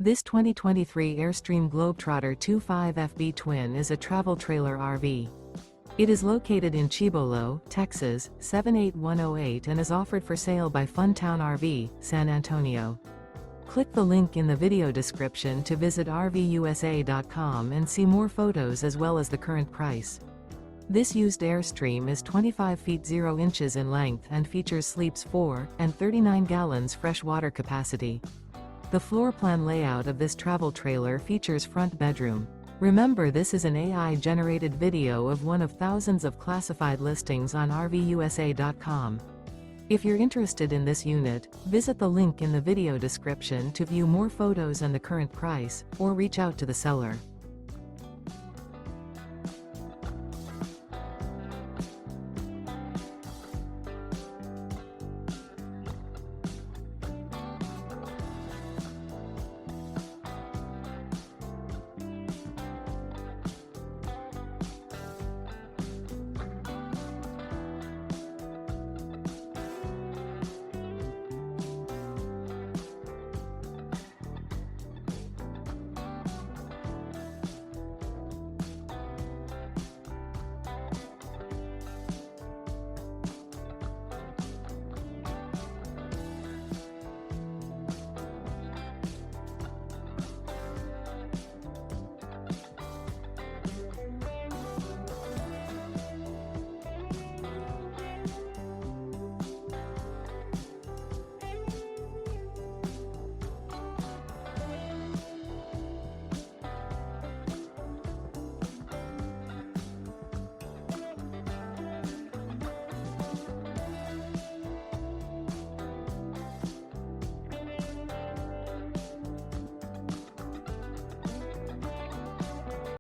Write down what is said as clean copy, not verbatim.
This 2023 Airstream Globetrotter 25FB Twin is a travel trailer RV. It is located in Cibolo, Texas, 78108 and is offered for sale by Funtown RV, San Antonio. Click the link in the video description to visit RVUSA.com and see more photos as well as the current price. This used Airstream is 25 feet 0 inches in length and features sleeps 4 and 39 gallons fresh water capacity. The floor plan layout of this travel trailer features front bedroom. Remember, this is an AI-generated video of one of thousands of classified listings on RVUSA.com. If you're interested in this unit, visit the link in the video description to view more photos and the current price, or reach out to the seller.